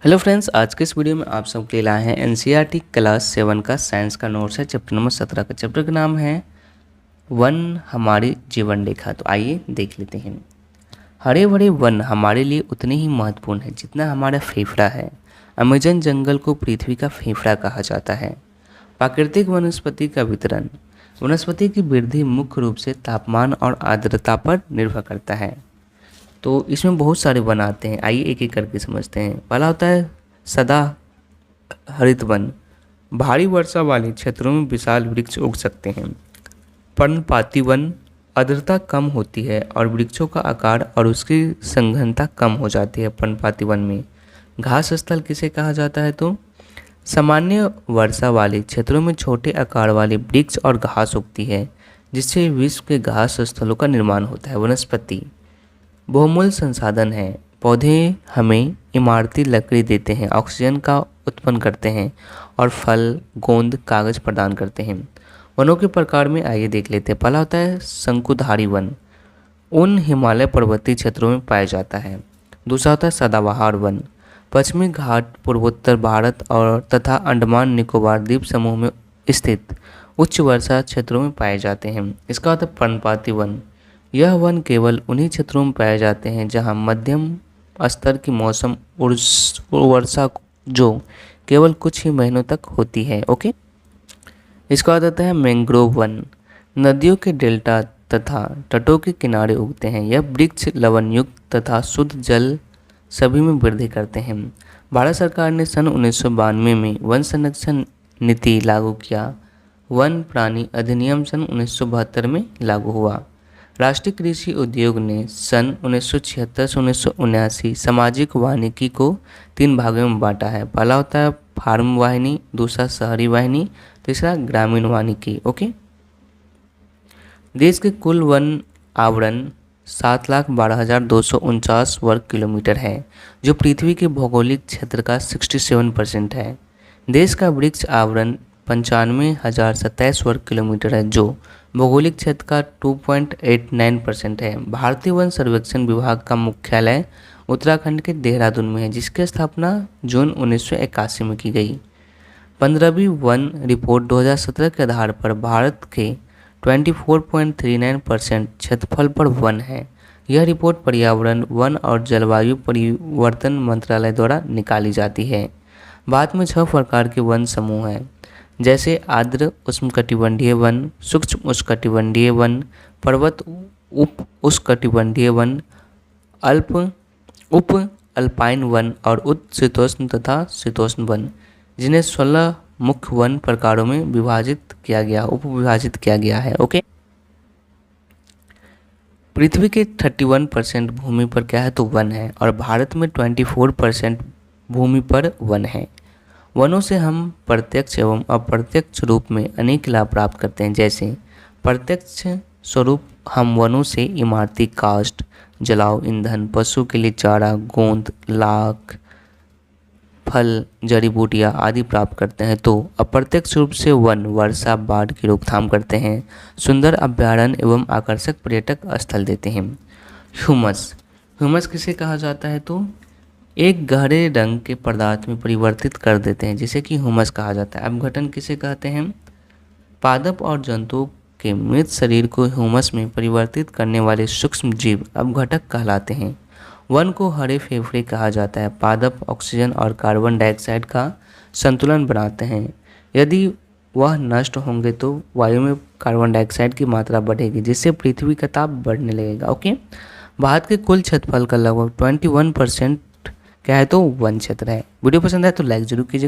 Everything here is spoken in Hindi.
हेलो फ्रेंड्स, आज के इस वीडियो में आप सबके लिए लाए हैं एनसीईआरटी क्लास 7 का साइंस का नोट्स है। चैप्टर नंबर 17 का चैप्टर का नाम है वन हमारी जीवन रेखा। तो आइए देख लेते हैं। हरे भरे वन हमारे लिए उतने ही महत्वपूर्ण है जितना हमारा फेफड़ा है। अमेजन जंगल को पृथ्वी का फेफड़ा कहा जाता है। प्राकृतिक वनस्पति का वितरण। वनस्पति की वृद्धि मुख्य रूप से तापमान और आर्द्रता पर निर्भर करता है। तो इसमें बहुत सारे वन आते हैं, आइए एक एक करके समझते हैं। पहला होता है सदा हरित वन। भारी वर्षा वाले क्षेत्रों में विशाल वृक्ष उग सकते हैं। पर्णपाती वन। आर्द्रता कम होती है और वृक्षों का आकार और उसकी सघनता कम हो जाती है पर्णपाती वन में। घास स्थल किसे कहा जाता है? तो सामान्य वर्षा वाले क्षेत्रों में छोटे आकार वाले वृक्ष और घास उगती है, जिससे विश्व के घास स्थलों का निर्माण होता है। वनस्पति बहुमूल्य संसाधन है। पौधे हमें इमारती लकड़ी देते हैं, ऑक्सीजन का उत्पन्न करते हैं और फल, गोंद, कागज प्रदान करते हैं। वनों के प्रकार में आइए देख लेते हैं। पहला होता है शंकुधारी वन। उन हिमालय पर्वतीय क्षेत्रों में पाया जाता है। दूसरा होता है सदाबहार वन। पश्चिमी घाट, पूर्वोत्तर भारत और तथा अंडमान निकोबार द्वीप समूह में स्थित उच्च वर्षा क्षेत्रों में पाए जाते हैं। इसका होता है पर्णपाती वन। यह वन केवल उन्हीं क्षेत्रों में पाए जाते हैं जहां मध्यम स्तर की मौसम वर्षा जो केवल कुछ ही महीनों तक होती है। ओके, इसका बाद आता है मैंग्रोव वन। नदियों के डेल्टा तथा तटों के किनारे उगते हैं। यह वृक्ष लवण युक्त तथा शुद्ध जल सभी में वृद्धि करते हैं। भारत सरकार ने सन 1992 में वन संरक्षण नीति लागू किया। वन प्राणी अधिनियम सन 1972 में लागू हुआ। राष्ट्रीय कृषि उद्योग ने सन 1976 से 1979 सामाजिक वानिकी को 3 भागों में बांटा है। पहला होता है फार्म वाहिनी, दूसरा शहरी वाहिनी, तीसरा ग्रामीण वानिकी। ओके, देश के कुल वन आवरण 7,12,249 वर्ग किलोमीटर है, जो पृथ्वी के भौगोलिक क्षेत्र का 67% है। देश का वृक्ष आवरण 95,027 वर्ग किलोमीटर है, जो भौगोलिक क्षेत्र का 2.89% है। भारतीय वन सर्वेक्षण विभाग का मुख्यालय उत्तराखंड के देहरादून में है, जिसकी स्थापना जून 1981 में की गई। 15वीं वन रिपोर्ट 2017 के आधार पर भारत के 24.39% क्षेत्रफल पर वन है। यह रिपोर्ट पर्यावरण, वन और जलवायु परिवर्तन मंत्रालय द्वारा निकाली जाती है। भारत में 6 प्रकार के वन समूह हैं, जैसे आर्द्र उष्णकटिबंधीय वन, सूक्ष्म उष्णकटिबंधीय वन, पर्वत उप उष्णकटिबंधीय वन, उप अल्पाइन वन और उच्च शीतोष्ण तथा शीतोष्ण वन, जिन्हें 16 मुख्य वन प्रकारों में उप विभाजित किया गया है। ओके, पृथ्वी के 31% भूमि पर क्या है? तो वन है, और भारत में 24% भूमि पर वन है। वनों से हम प्रत्यक्ष एवं अप्रत्यक्ष रूप में अनेक लाभ प्राप्त करते हैं। जैसे प्रत्यक्ष स्वरूप हम वनों से इमारती काष्ठ, जलाव ईंधन, पशु के लिए चारा, गोंद, लाख, फल, जड़ी बूटियाँ आदि प्राप्त करते हैं। तो अप्रत्यक्ष रूप से वन वर्षा, बाढ़ की रोकथाम करते हैं, सुंदर अभ्यारण्य एवं आकर्षक पर्यटक स्थल देते हैं। ह्यूमस किसे कहा जाता है? तो एक गहरे रंग के पदार्थ में परिवर्तित कर देते हैं, जिसे कि ह्यूमस कहा जाता है। अपघटन किसे कहते हैं? पादप और जंतुओं के मृत शरीर को ह्यूमस में परिवर्तित करने वाले सूक्ष्म जीव अपघटक कहलाते हैं। वन को हरे फेफड़े कहा जाता है। पादप ऑक्सीजन और कार्बन डाइऑक्साइड का संतुलन बनाते हैं। यदि वह नष्ट होंगे तो वायु में कार्बन डाइऑक्साइड की मात्रा बढ़ेगी, जिससे पृथ्वी का ताप बढ़ने लगेगा। ओके, भारत के कुल क्षेत्रफल का लगभग 21% क्या है? तो वन क्षेत्र है। वीडियो पसंद है तो लाइक जरूर कीजिए।